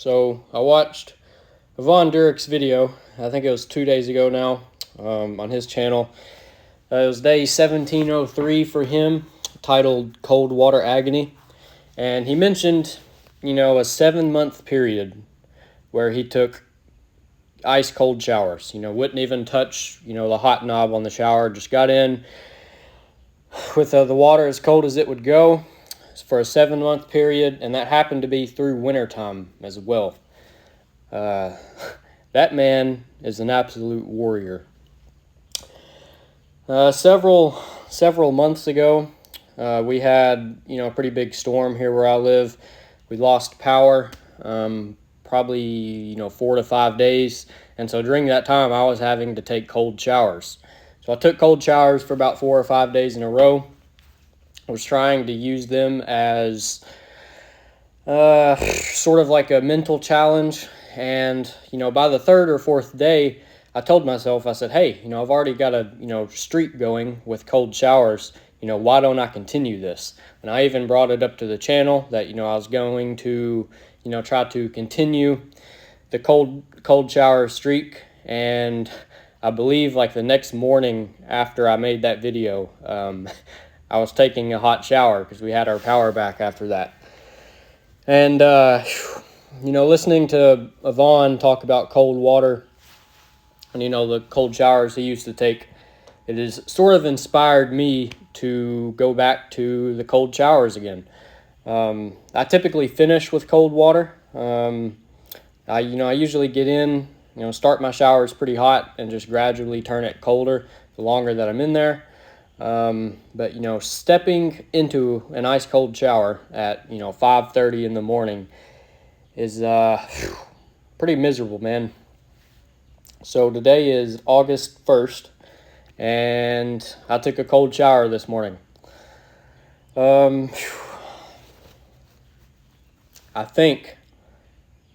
So I watched Yvonne Durick's video. I think it was 2 days ago now, on his channel. It was day 1703 for him, titled Cold Water Agony. And he mentioned, a 7-month period where he took ice cold showers. Wouldn't even touch, the hot knob on the shower. Just got in with the water as cold as it would go for a 7-month period, and that happened to be through wintertime as well. That man is an absolute warrior. Several months ago, we had a pretty big storm here where I live. We lost power, probably 4 to 5 days, and so during that time I was having to take cold showers. So I took cold showers for about 4 or 5 days in a row. I was trying to use them as sort of like a mental challenge, and by the third or fourth day, I told myself, I said, hey, I've already got a streak going with cold showers. Why don't I continue this? And I even brought it up to the channel that I was going to try to continue the cold shower streak. And I believe like the next morning after I made that video, I was taking a hot shower because we had our power back after that. And listening to Yvonne talk about cold water and the cold showers he used to take, it has sort of inspired me to go back to the cold showers again. I typically finish with cold water. I usually get in, start my showers pretty hot and just gradually turn it colder the longer that I'm in there. But stepping into an ice cold shower at 5:30 in the morning is pretty miserable, man. So today is August 1st, and I took a cold shower this morning. I think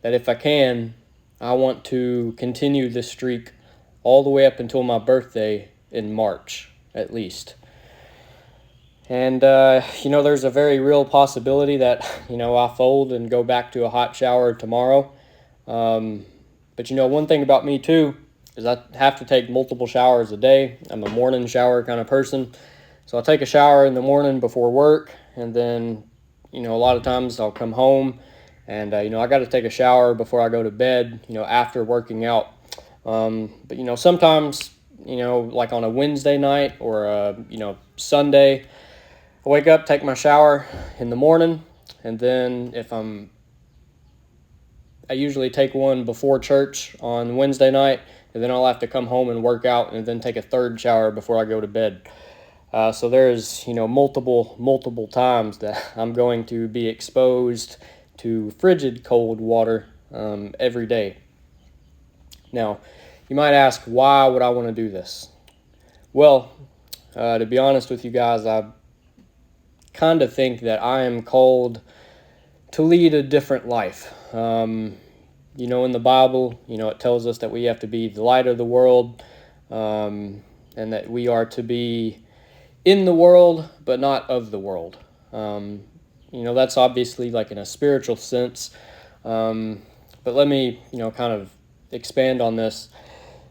that if I can, I want to continue this streak all the way up until my birthday in March, at least. And, there's a very real possibility that, I fold and go back to a hot shower tomorrow. But one thing about me too is I have to take multiple showers a day. I'm a morning shower kind of person. So I'll take a shower in the morning before work, and then, a lot of times I'll come home and, I got to take a shower before I go to bed, after working out. But, sometimes, like on a Wednesday night or a, Sunday, I wake up, take my shower in the morning, and then I usually take one before church on Wednesday night, and then I'll have to come home and work out and then take a third shower before I go to bed. So there's, multiple times that I'm going to be exposed to frigid cold water every day. Now, you might ask, why would I want to do this? Well, to be honest with you guys, I kind of think that I am called to lead a different life. In the Bible, it tells us that we have to be the light of the world, and that we are to be in the world, but not of the world. That's obviously like in a spiritual sense. But let me, kind of expand on this.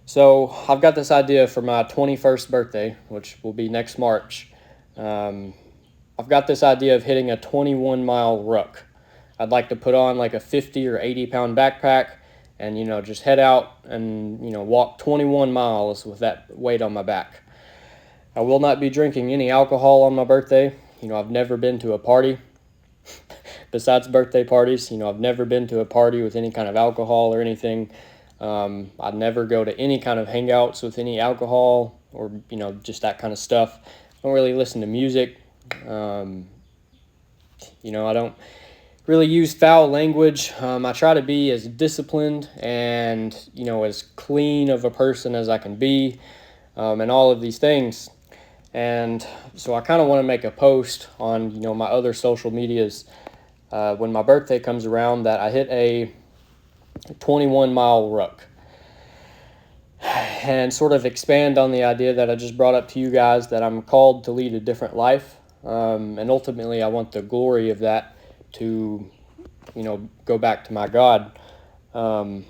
So I've got this idea for my 21st birthday, which will be next March. I've got this idea of hitting a 21-mile ruck. I'd like to put on like a 50 or 80-pound backpack and, just head out and, walk 21 miles with that weight on my back. I will not be drinking any alcohol on my birthday. I've never been to a party besides birthday parties. I've never been to a party with any kind of alcohol or anything. I'd never go to any kind of hangouts with any alcohol or, just that kind of stuff. I don't really listen to music. I don't really use foul language. I try to be as disciplined and, as clean of a person as I can be, and all of these things. And so I kind of want to make a post on, my other social medias when my birthday comes around that I hit a 21-mile ruck, and sort of expand on the idea that I just brought up to you guys, that I'm called to lead a different life. And ultimately I want the glory of that to, go back to my God. And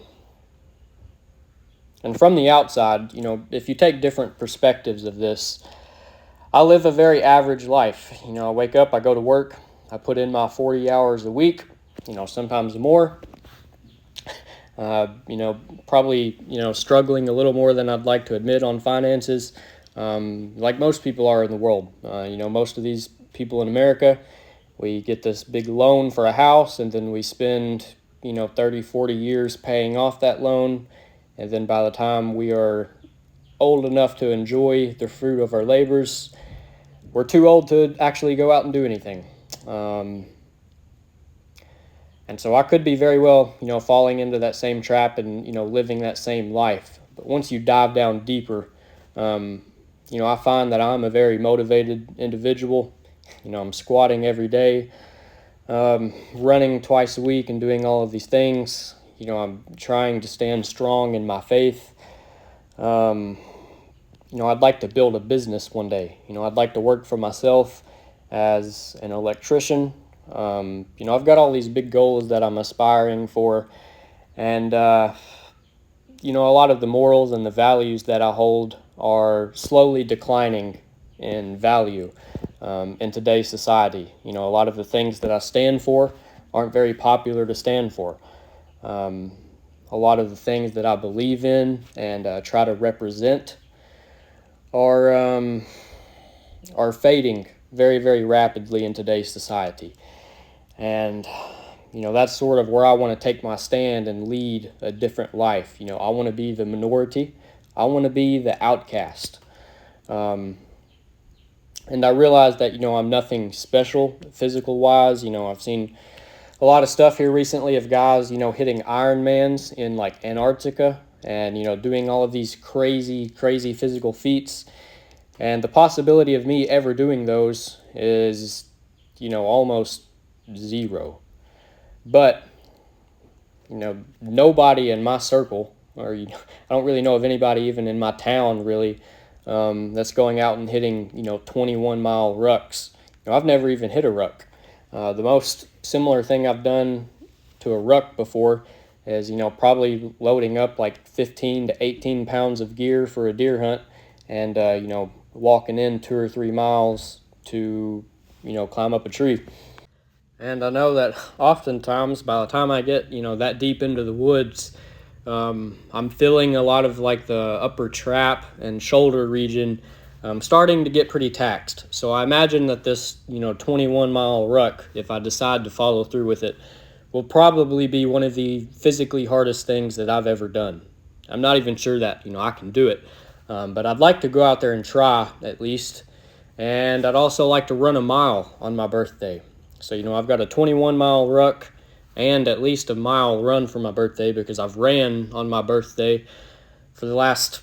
from the outside, if you take different perspectives of this, I live a very average life. I wake up, I go to work, I put in my 40 hours a week, sometimes more. Probably, struggling a little more than I'd like to admit on finances, like most people are in the world. Most of these people in America, we get this big loan for a house, and then we spend, 30, 40 years paying off that loan. And then by the time we are old enough to enjoy the fruit of our labors, we're too old to actually go out and do anything. And so I could be very well, falling into that same trap and, living that same life. But once you dive down deeper, I find that I'm a very motivated individual. I'm squatting every day, running twice a week and doing all of these things. I'm trying to stand strong in my faith. I'd like to build a business one day. I'd like to work for myself as an electrician. I've got all these big goals that I'm aspiring for, and a lot of the morals and the values that I hold are slowly declining in value in today's society. A lot of the things that I stand for aren't very popular to stand for. A lot of the things that I believe in and try to represent are fading very, very rapidly in today's society. And, that's sort of where I want to take my stand and lead a different life. I want to be the minority. I want to be the outcast. And I realize that, I'm nothing special physical-wise. I've seen a lot of stuff here recently of guys, hitting Ironmans in, like, Antarctica and, doing all of these crazy, crazy physical feats. And the possibility of me ever doing those is, almost zero. But, nobody in my circle, or I don't really know of anybody even in my town really, that's going out and hitting, 21-mile rucks. I've never even hit a ruck. The most similar thing I've done to a ruck before is, probably loading up like 15 to 18 pounds of gear for a deer hunt and, walking in 2 or 3 miles to, climb up a tree. And I know that oftentimes by the time I get, that deep into the woods, I'm feeling a lot of like the upper trap and shoulder region starting to get pretty taxed. So I imagine that this, 21-mile ruck, if I decide to follow through with it, will probably be one of the physically hardest things that I've ever done. I'm not even sure that, I can do it. But I'd like to go out there and try at least. And I'd also like to run a mile on my birthday. So, I've got a 21-mile ruck and at least a mile run for my birthday because I've ran on my birthday for the last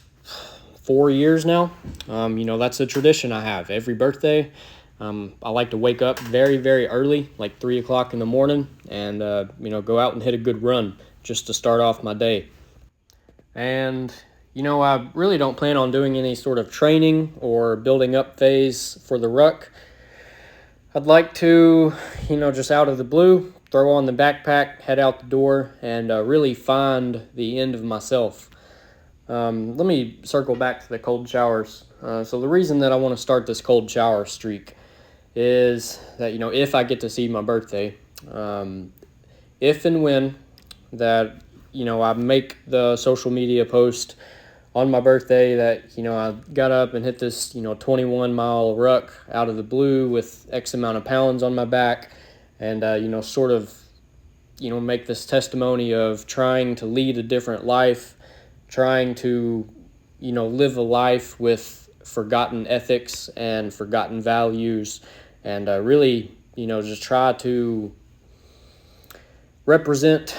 4 years now. That's a tradition I have. Every birthday, I like to wake up very, very early, like 3 o'clock in the morning, and, go out and hit a good run just to start off my day. And, I really don't plan on doing any sort of training or building up phase for the ruck. I'd like to, just out of the blue, throw on the backpack, head out the door, and really find the end of myself. Let me circle back to the cold showers. So the reason that I want to start this cold shower streak is that, if I get to see my birthday, if and when that, I make the social media post on my birthday that, I got up and hit this, 21-mile ruck out of the blue with X amount of pounds on my back and, sort of, make this testimony of trying to lead a different life, trying to, live a life with forgotten ethics and forgotten values and really, just try to represent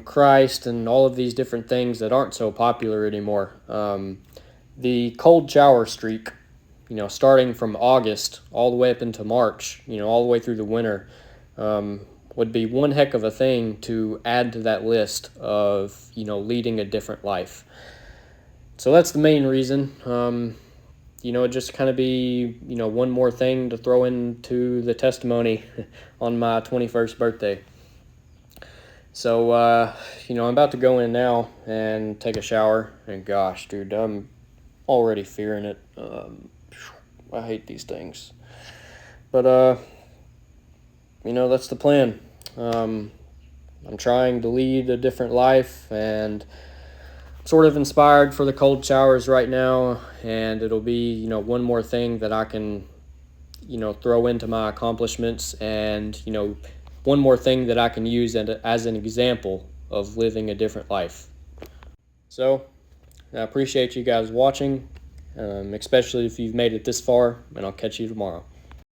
Christ and all of these different things that aren't so popular anymore. The cold shower streak, starting from August all the way up into March, all the way through the winter, would be one heck of a thing to add to that list of, leading a different life. So that's the main reason. It'd just kind of be, one more thing to throw into the testimony on my 21st birthday. So, I'm about to go in now and take a shower. And gosh, dude, I'm already fearing it. I hate these things. But, that's the plan. I'm trying to lead a different life and sort of inspired for the cold showers right now. And it'll be, one more thing that I can, throw into my accomplishments and, one more thing that I can use as an example of living a different life. So, I appreciate you guys watching, especially if you've made it this far, and I'll catch you tomorrow.